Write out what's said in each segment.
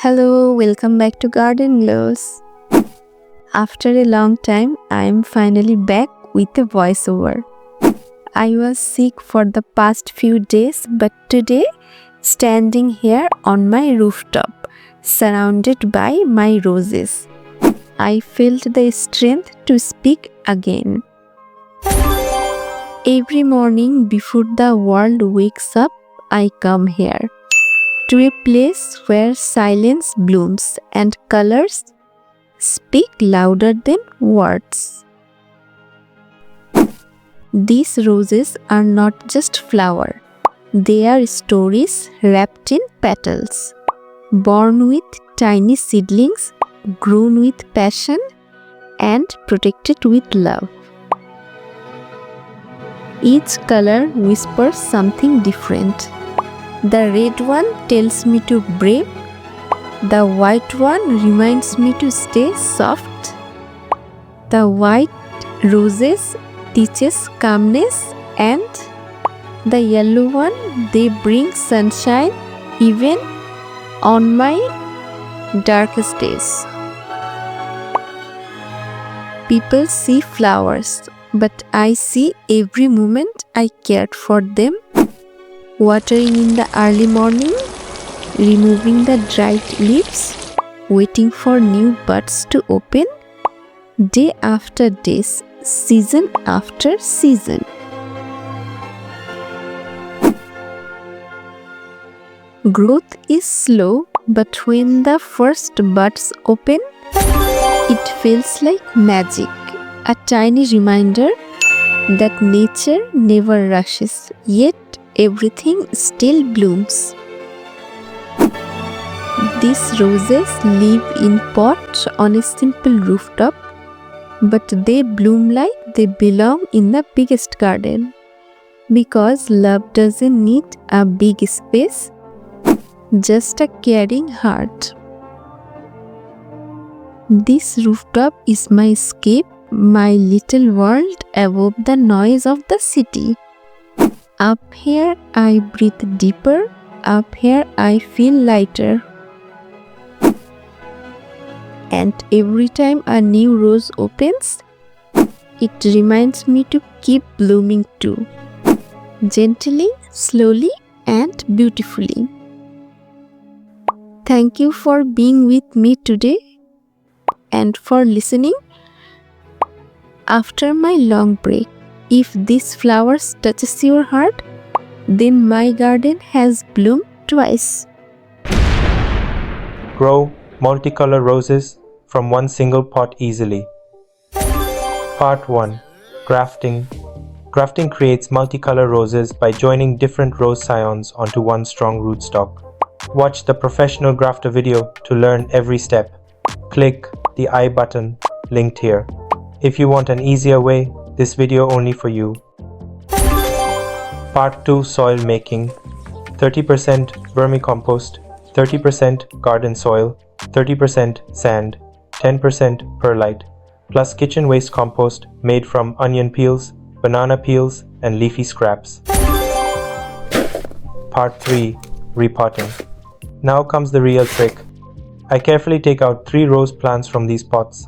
Hello, welcome back to Garden Glows. After a long time, I am finally back with a voiceover. I was sick for the past few days, but today, standing here on my rooftop, surrounded by my roses, I felt the strength to speak again. Every morning before the world wakes up, I come here to a place where silence blooms and colors speak louder than words. These roses are not just flowers, they are stories wrapped in petals, born with tiny seedlings, grown with passion, and protected with love. Each color whispers something different. The red one tells me to brave, the white one reminds me to stay soft, the white roses teaches calmness, and the yellow one, they bring sunshine even on my darkest days. People see flowers, but I see every moment I cared for them. Watering in the early morning, removing the dried leaves, waiting for new buds to open, day after day, season after season. Growth is slow, but when the first buds open, it feels like magic, a tiny reminder that nature never rushes, yet everything still blooms. These roses live in pots on a simple rooftop, but they bloom like they belong in the biggest garden. Because love doesn't need a big space, just a caring heart. This rooftop is my escape, my little world above the noise of the city. Up here I breathe deeper, up here I feel lighter. And every time a new rose opens, it reminds me to keep blooming too. Gently, slowly, and beautifully. Thank you for being with me today and for listening after my long break. If this flower touches your heart, then my garden has bloomed twice. Grow multicolor roses from one single pot easily. Part 1. Grafting. Grafting creates multicolor roses by joining different rose scions onto one strong rootstock. Watch the professional grafter video to learn every step. Click the I button linked here. If you want an easier way, this video only for you. Part 2. Soil making. 30% vermicompost, 30% garden soil, 30% sand, 10% perlite, plus kitchen waste compost made from onion peels, banana peels, and leafy scraps. Part 3. Repotting. Now comes the real trick. I carefully take out 3 rose plants from these pots.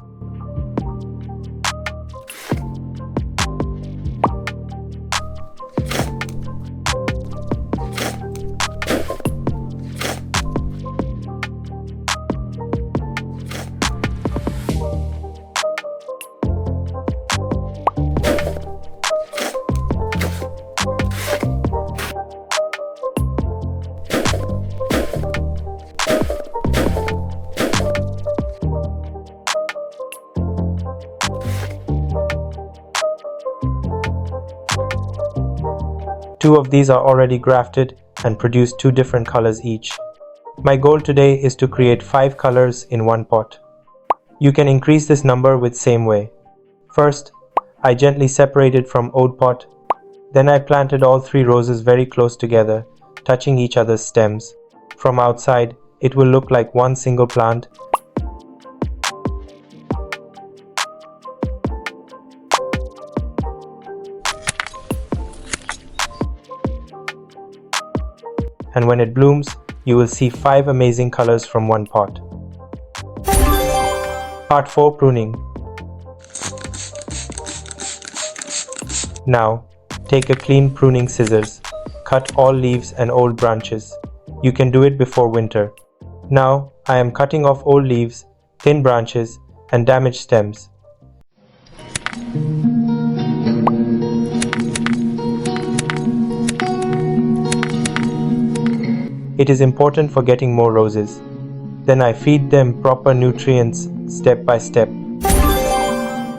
Two of these are already grafted and produce 2 different colors each. My goal today is to create 5 colors in one pot. You can increase this number with same way. First, I gently separated from old pot. Then I planted all 3 roses very close together, touching each other's stems. From outside, it will look like one single plant. And when it blooms, you will see 5 amazing colors from one pot. Part 4, Pruning. Now, take a clean pruning scissors. Cut all leaves and old branches. You can do it before winter. Now, I am cutting off old leaves, thin branches, and damaged stems. It is important for getting more roses. Then I feed them proper nutrients step by step.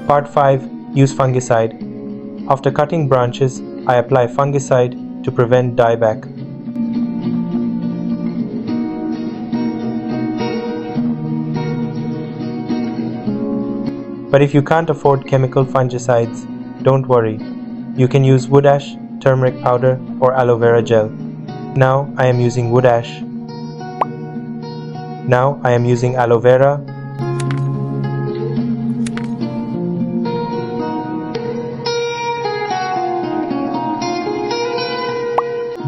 Part 5. Use fungicide. After cutting branches, I apply fungicide to prevent dieback. But if you can't afford chemical fungicides, don't worry. You can use wood ash, turmeric powder, or aloe vera gel. Now I am using wood ash. Now I am using aloe vera.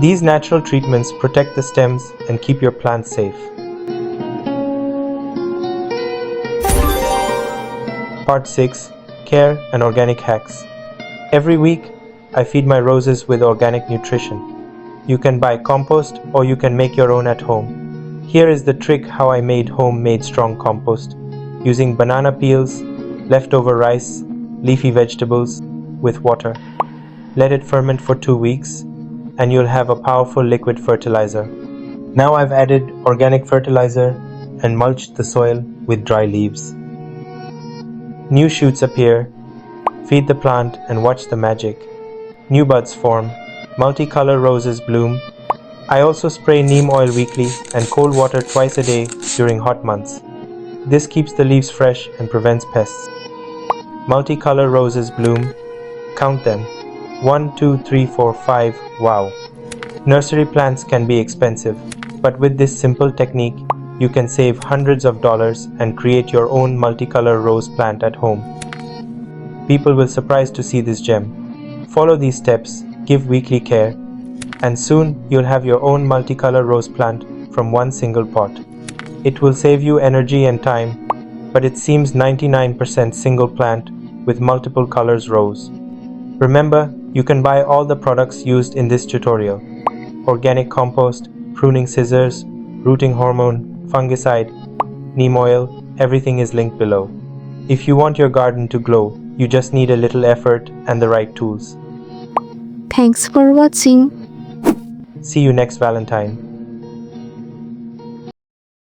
These natural treatments protect the stems and keep your plants safe. Part 6. Care and Organic Hacks. Every week, I feed my roses with organic nutrition. You can buy compost or you can make your own at home. Here is the trick how I made homemade strong compost, using banana peels, leftover rice, leafy vegetables, with water. Let it ferment for 2 weeks, and you'll have a powerful liquid fertilizer. Now I've added organic fertilizer and mulched the soil with dry leaves. New shoots appear. Feed the plant and watch the magic. New buds form. Multicolor roses bloom. I also spray neem oil weekly and cold water twice a day during hot months. This keeps the leaves fresh and prevents pests. Multicolor roses bloom. Count them. 1, 2, 3, 4, 5. Wow! Nursery plants can be expensive, but with this simple technique, you can save hundreds of dollars and create your own multicolor rose plant at home. People will surprise to see this gem. Follow these steps, give weekly care, and soon you'll have your own multicolor rose plant from one single pot. It will save you energy and time, but it seems 99% single plant with multiple colors rose. Remember, you can buy all the products used in this tutorial: organic compost, pruning scissors, rooting hormone, fungicide, neem oil, everything is linked below. If you want your garden to glow, you just need a little effort and the right tools. Thanks for watching. See you next Valentine.